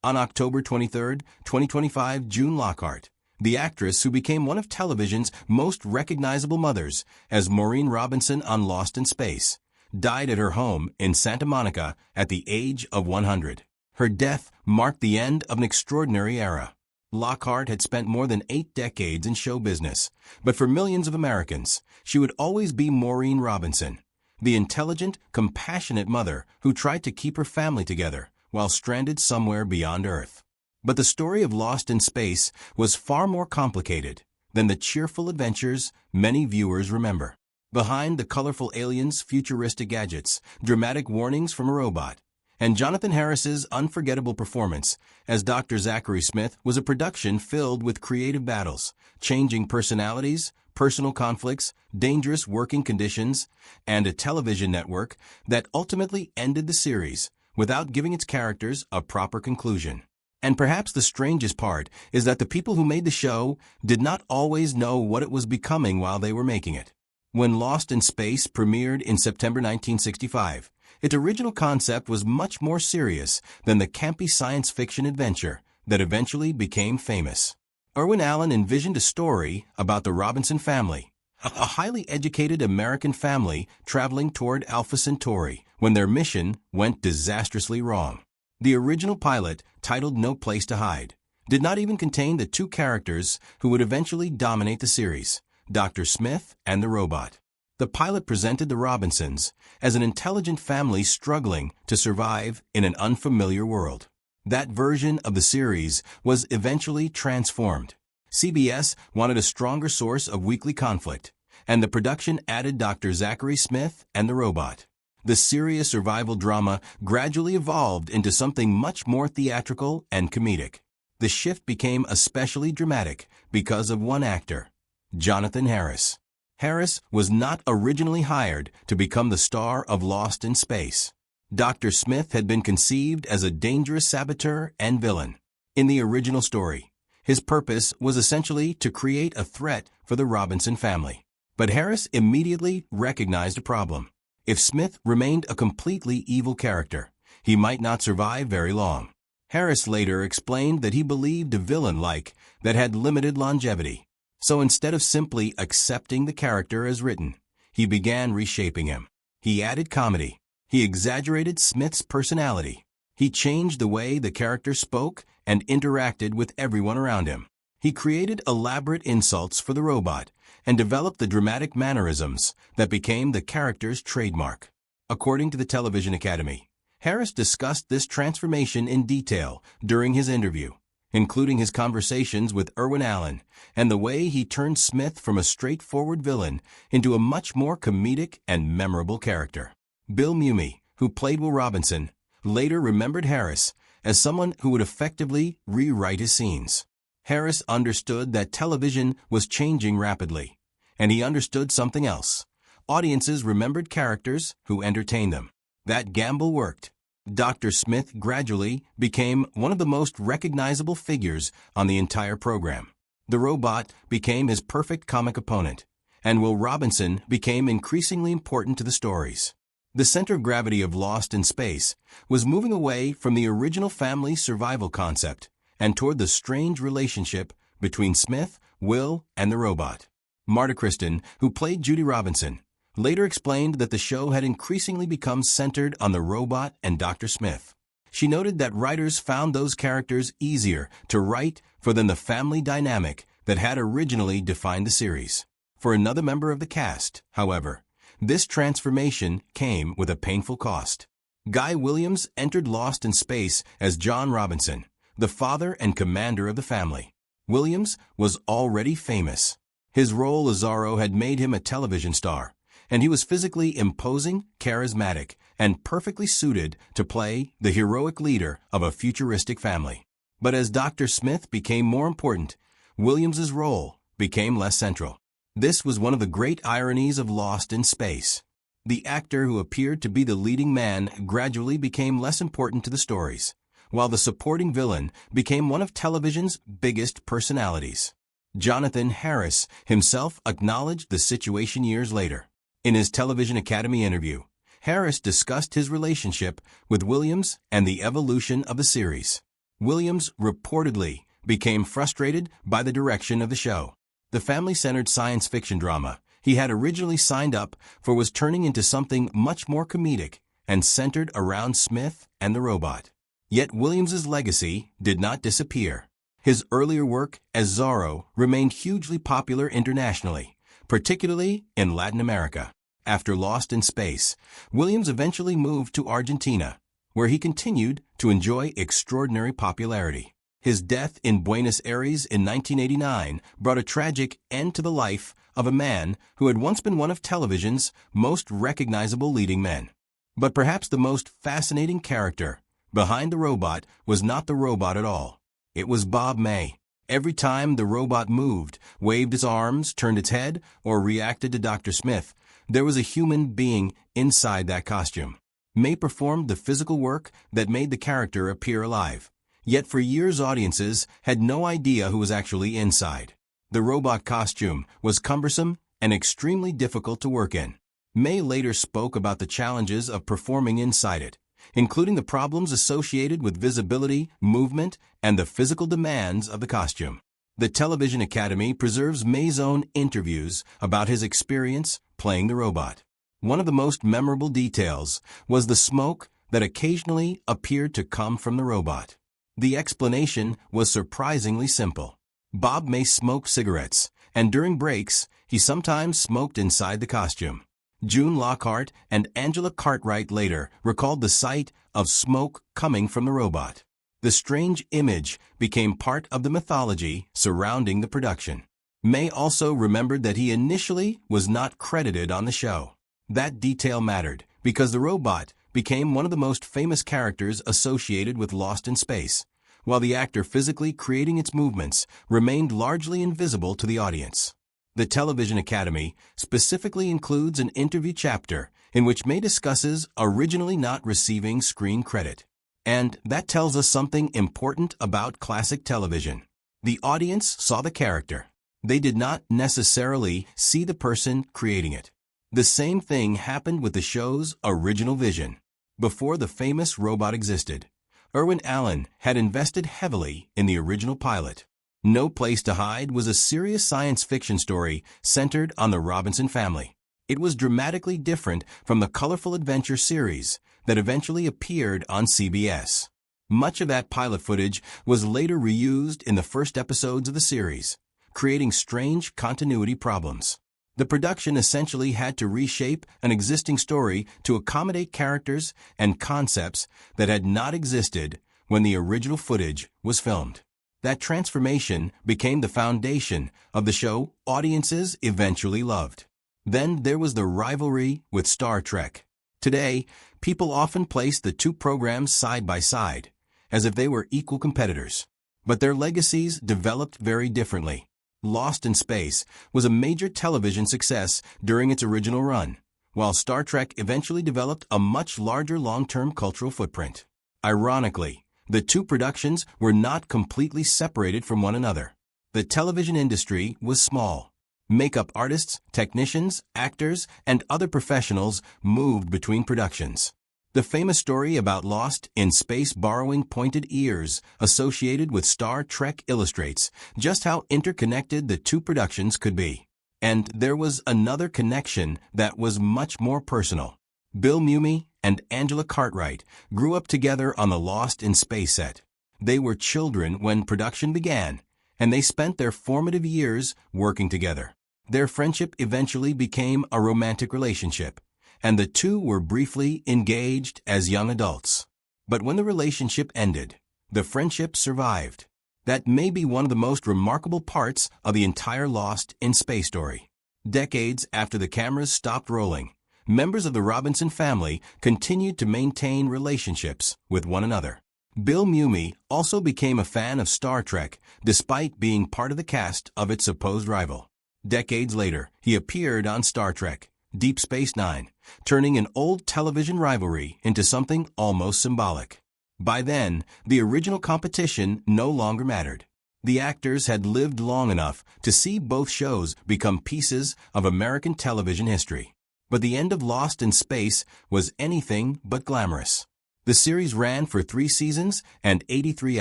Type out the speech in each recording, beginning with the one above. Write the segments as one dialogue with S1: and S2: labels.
S1: On October 23, 2025, June Lockhart, the actress who became one of television's most recognizable mothers as Maureen Robinson on Lost in Space, died at her home in Santa Monica at the age of 100. Her death marked the end of an extraordinary era. Lockhart had spent more than 8 decades in show business, but for millions of Americans, she would always be Maureen Robinson, the intelligent, compassionate mother who tried to keep her family together while stranded somewhere beyond Earth. But the story of Lost in Space was far more complicated than the cheerful adventures many viewers remember. Behind the colorful aliens, futuristic gadgets, dramatic warnings from a robot, and Jonathan Harris's unforgettable performance as Dr. Zachary Smith was a production filled with creative battles, changing personalities, personal conflicts, dangerous working conditions, and a television network that ultimately ended the series without giving its characters a proper conclusion. And perhaps the strangest part is that the people who made the show did not always know what it was becoming while they were making it. When Lost in Space premiered in September 1965, its original concept was much more serious than the campy science fiction adventure that eventually became famous. Irwin Allen envisioned a story about the Robinson family, a highly educated American family traveling toward Alpha Centauri when their mission went disastrously wrong. The original pilot, titled No Place to Hide, did not even contain the 2 characters who would eventually dominate the series, Dr. Smith and the robot. The pilot presented the Robinsons as an intelligent family struggling to survive in an unfamiliar world. That version of the series was eventually transformed. CBS wanted a stronger source of weekly conflict, and the production added Dr. Zachary Smith and the robot. The serious survival drama gradually evolved into something much more theatrical and comedic. The shift became especially dramatic because of one actor, Jonathan Harris. Harris was not originally hired to become the star of Lost in Space. Dr. Smith had been conceived as a dangerous saboteur and villain. In the original story, his purpose was essentially to create a threat for the Robinson family. But Harris immediately recognized a problem. If Smith remained a completely evil character, he might not survive very long. Harris later explained that he believed a villain like that had limited longevity. So instead of simply accepting the character as written, he began reshaping him. He added comedy. He exaggerated Smith's personality. He changed the way the character spoke and interacted with everyone around him. He created elaborate insults for the robot and developed the dramatic mannerisms that became the character's trademark. According to the Television Academy, Harris discussed this transformation in detail during his interview, including his conversations with Irwin Allen and the way he turned Smith from a straightforward villain into a much more comedic and memorable character. Bill Mumy, who played Will Robinson, later remembered Harris as someone who would effectively rewrite his scenes. Harris understood that television was changing rapidly, and he understood something else. Audiences remembered characters who entertained them. That gamble worked. Dr. Smith gradually became one of the most recognizable figures on the entire program. The robot became his perfect comic opponent, and Will Robinson became increasingly important to the stories. The center of gravity of Lost in Space was moving away from the original family survival concept and toward the strange relationship between Smith, Will, and the robot. Marta Kristen, who played Judy Robinson, later explained that the show had increasingly become centered on the robot and Dr. Smith. She noted that writers found those characters easier to write for than the family dynamic that had originally defined the series. For another member of the cast, however, this transformation came with a painful cost. Guy Williams entered Lost in Space as John Robinson, the father and commander of the family. Williams was already famous. His role as Zorro had made him a television star, and he was physically imposing, charismatic, and perfectly suited to play the heroic leader of a futuristic family. But as Dr. Smith became more important, Williams's role became less central. This was one of the great ironies of Lost in Space. The actor who appeared to be the leading man gradually became less important to the stories, while the supporting villain became one of television's biggest personalities. Jonathan Harris himself acknowledged the situation years later. In his Television Academy interview, Harris discussed his relationship with Williams and the evolution of the series. Williams reportedly became frustrated by the direction of the show. The family-centered science fiction drama he had originally signed up for was turning into something much more comedic and centered around Smith and the robot. Yet Williams's legacy did not disappear. His earlier work as Zorro remained hugely popular internationally, particularly in Latin America. After Lost in Space, Williams eventually moved to Argentina, where he continued to enjoy extraordinary popularity. His death in Buenos Aires in 1989 brought a tragic end to the life of a man who had once been one of television's most recognizable leading men. But perhaps the most fascinating character behind the robot was not the robot at all. It was Bob May. Every time the robot moved, waved its arms, turned its head, or reacted to Dr. Smith, there was a human being inside that costume. May performed the physical work that made the character appear alive. Yet for years audiences had no idea who was actually inside. The robot costume was cumbersome and extremely difficult to work in. May later spoke about the challenges of performing inside it, including the problems associated with visibility, movement, and the physical demands of the costume. The Television Academy preserves May's own interviews about his experience playing the robot. One of the most memorable details was the smoke that occasionally appeared to come from the robot. The explanation was surprisingly simple. Bob May smoked cigarettes, and during breaks, he sometimes smoked inside the costume. June Lockhart and Angela Cartwright later recalled the sight of smoke coming from the robot. The strange image became part of the mythology surrounding the production. May also remembered that he initially was not credited on the show. That detail mattered because the robot became one of the most famous characters associated with Lost in Space, while the actor physically creating its movements remained largely invisible to the audience. The Television Academy specifically includes an interview chapter in which May discusses originally not receiving screen credit. And that tells us something important about classic television. The audience saw the character. They did not necessarily see the person creating it. The same thing happened with the show's original vision. Before the famous robot existed, Irwin Allen had invested heavily in the original pilot. No Place to Hide was a serious science fiction story centered on the Robinson family. It was dramatically different from the colorful adventure series that eventually appeared on CBS. Much of that pilot footage was later reused in the first episodes of the series, creating strange continuity problems. The production essentially had to reshape an existing story to accommodate characters and concepts that had not existed when the original footage was filmed. That transformation became the foundation of the show audiences eventually loved. Then there was the rivalry with Star Trek. Today, people often place the two programs side by side, as if they were equal competitors. But their legacies developed very differently. Lost in Space was a major television success during its original run, while Star Trek eventually developed a much larger long-term cultural footprint. Ironically, the two productions were not completely separated from one another. The television industry was small. Makeup artists, technicians, actors, and other professionals moved between productions. The famous story about Lost in Space borrowing pointed ears associated with Star Trek illustrates just how interconnected the two productions could be. And there was another connection that was much more personal. Bill Mumy and Angela Cartwright grew up together on the Lost in Space set. They were children when production began, and they spent their formative years working together. Their friendship eventually became a romantic relationship, and the two were briefly engaged as young adults. But when the relationship ended, the friendship survived. That may be one of the most remarkable parts of the entire Lost in Space story. Decades after the cameras stopped rolling, members of the Robinson family continued to maintain relationships with one another. Bill Mumy also became a fan of Star Trek despite being part of the cast of its supposed rival. Decades later, he appeared on Star Trek, Deep Space Nine, turning an old television rivalry into something almost symbolic. By then, the original competition no longer mattered. The actors had lived long enough to see both shows become pieces of American television history. But the end of Lost in Space was anything but glamorous. The series ran for 3 seasons and 83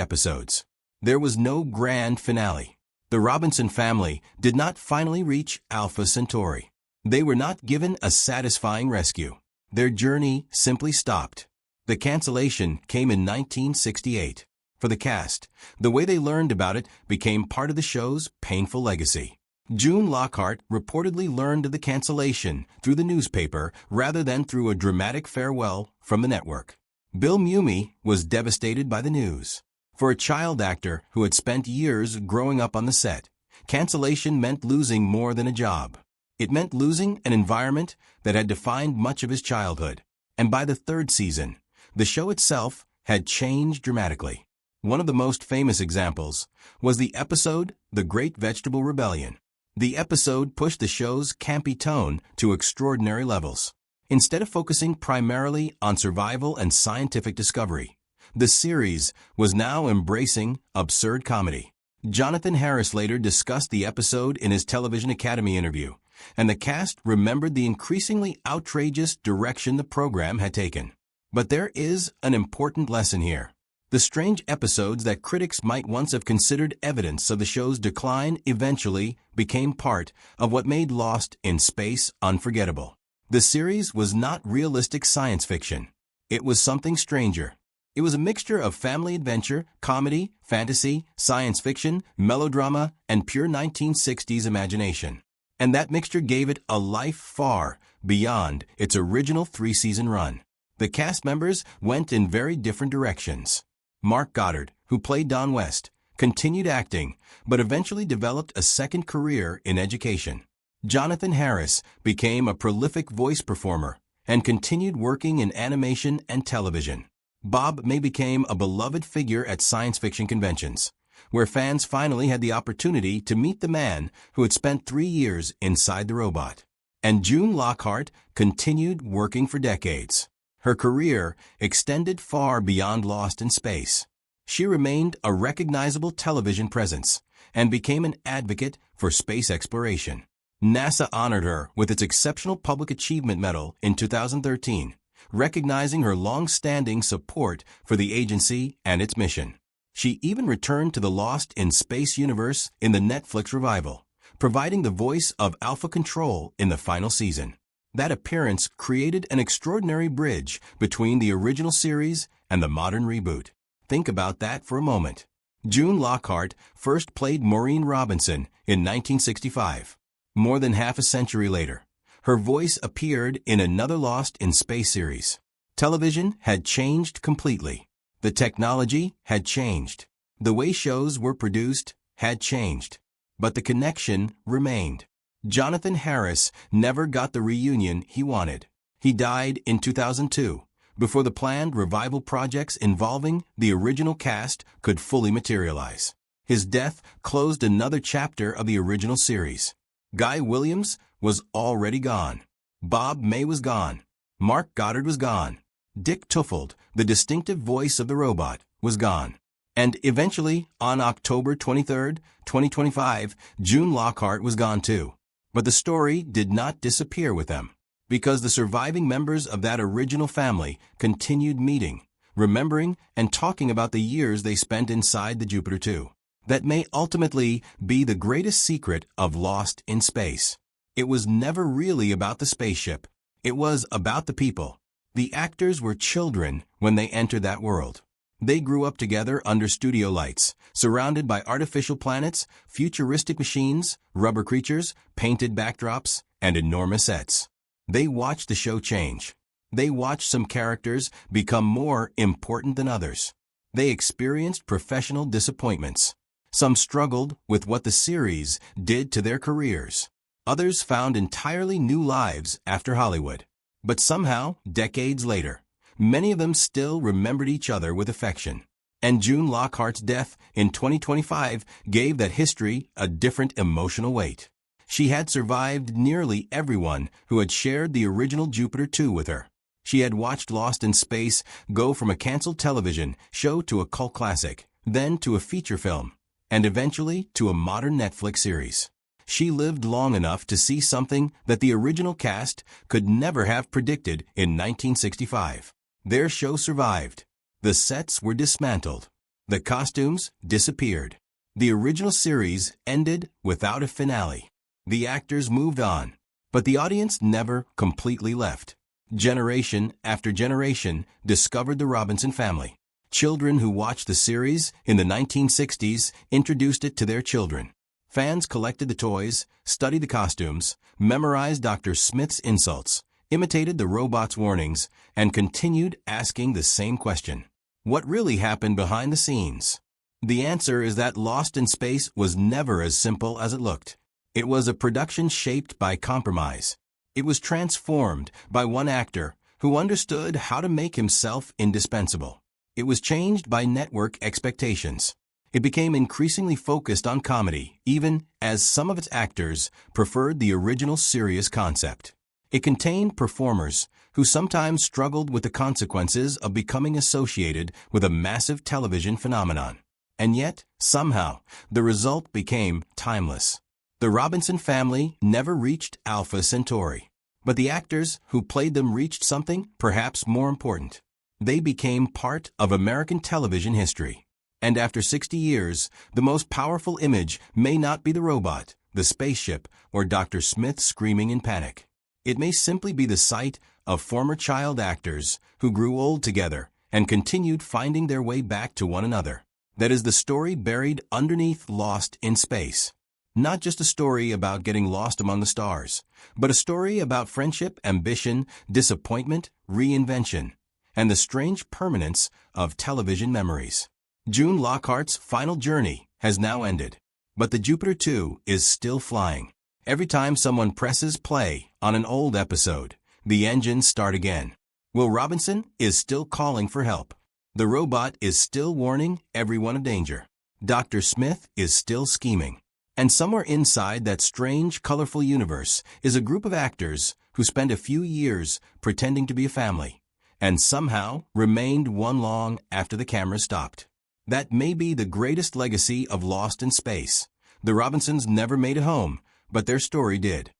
S1: episodes. There was no grand finale. The Robinson family did not finally reach Alpha Centauri. They were not given a satisfying rescue. Their journey simply stopped. The cancellation came in 1968. For the cast, the way they learned about it became part of the show's painful legacy. June Lockhart reportedly learned of the cancellation through the newspaper rather than through a dramatic farewell from the network. Bill Mumy was devastated by the news. For a child actor who had spent years growing up on the set, cancellation meant losing more than a job. It meant losing an environment that had defined much of his childhood. And by the 3rd season, the show itself had changed dramatically. One of the most famous examples was the episode The Great Vegetable Rebellion. The episode pushed the show's campy tone to extraordinary levels. Instead of focusing primarily on survival and scientific discovery, the series was now embracing absurd comedy. Jonathan Harris later discussed the episode in his Television Academy interview, and the cast remembered the increasingly outrageous direction the program had taken. But there is an important lesson here. The strange episodes that critics might once have considered evidence of the show's decline eventually became part of what made Lost in Space unforgettable. The series was not realistic science fiction. It was something stranger. It was a mixture of family adventure, comedy, fantasy, science fiction, melodrama, and pure 1960s imagination. And that mixture gave it a life far beyond its original 3-season run. The cast members went in very different directions. Mark Goddard, who played Don West, continued acting, but eventually developed a second career in education. Jonathan Harris became a prolific voice performer and continued working in animation and television. Bob May became a beloved figure at science fiction conventions, where fans finally had the opportunity to meet the man who had spent 3 years inside the robot. And June Lockhart continued working for decades. Her career extended far beyond Lost in Space. She remained a recognizable television presence and became an advocate for space exploration. NASA honored her with its Exceptional Public Achievement Medal in 2013, recognizing her long-standing support for the agency and its mission. She even returned to the Lost in Space universe in the Netflix revival, providing the voice of Alpha Control in the final season. That appearance created an extraordinary bridge between the original series and the modern reboot. Think about that for a moment. June Lockhart first played Maureen Robinson in 1965. More than half a century later, her voice appeared in another Lost in Space series. Television had changed completely. The technology had changed. The way shows were produced had changed. But the connection remained. Jonathan Harris never got the reunion he wanted. He died in 2002, before the planned revival projects involving the original cast could fully materialize. His death closed another chapter of the original series. Guy Williams was already gone. Bob May was gone. Mark Goddard was gone. Dick Tufeld, the distinctive voice of the robot, was gone. And eventually, on October 23, 2025, June Lockhart was gone too. But the story did not disappear with them, because the surviving members of that original family continued meeting, remembering, and talking about the years they spent inside the Jupiter 2. That may ultimately be the greatest secret of Lost in Space. It was never really about the spaceship. It was about the people. The actors were children when they entered that world. They grew up together under studio lights, surrounded by artificial planets, futuristic machines, rubber creatures, painted backdrops, and enormous sets. They watched the show change. They watched some characters become more important than others. They experienced professional disappointments. Some struggled with what the series did to their careers. Others found entirely new lives after Hollywood. But somehow, decades later, many of them still remembered each other with affection. And June Lockhart's death in 2025 gave that history a different emotional weight. She had survived nearly everyone who had shared the original Jupiter 2 with her. She had watched Lost in Space go from a canceled television show to a cult classic, then to a feature film, and eventually to a modern Netflix series. She lived long enough to see something that the original cast could never have predicted in 1965. Their show survived. The sets were dismantled. The costumes disappeared. The original series ended without a finale. The actors moved on, but the audience never completely left. Generation after generation discovered the Robinson family. Children who watched the series in the 1960s introduced it to their children. Fans collected the toys, studied the costumes, memorized Dr. Smith's insults, imitated the robot's warnings, and continued asking the same question. What really happened behind the scenes? The answer is that Lost in Space was never as simple as it looked. It was a production shaped by compromise. It was transformed by one actor who understood how to make himself indispensable. It was changed by network expectations. It became increasingly focused on comedy, even as some of its actors preferred the original serious concept. It contained performers who sometimes struggled with the consequences of becoming associated with a massive television phenomenon. And yet, somehow, the result became timeless. The Robinson family never reached Alpha Centauri, but the actors who played them reached something perhaps more important. They became part of American television history. And after 60 years, the most powerful image may not be the robot, the spaceship, or Dr. Smith screaming in panic. It may simply be the sight of former child actors who grew old together and continued finding their way back to one another. That is the story buried underneath Lost in Space. Not just a story about getting lost among the stars, but a story about friendship, ambition, disappointment, reinvention, and the strange permanence of television memories. June Lockhart's final journey has now ended, but the Jupiter 2 is still flying. Every time someone presses play on an old episode, the engines start again. Will Robinson is still calling for help. The robot is still warning everyone of danger. Dr. Smith is still scheming. And somewhere inside that strange, colorful universe is a group of actors who spent a few years pretending to be a family, and somehow remained one long after the camera stopped. That may be the greatest legacy of Lost in Space. The Robinsons never made it home, but their story did.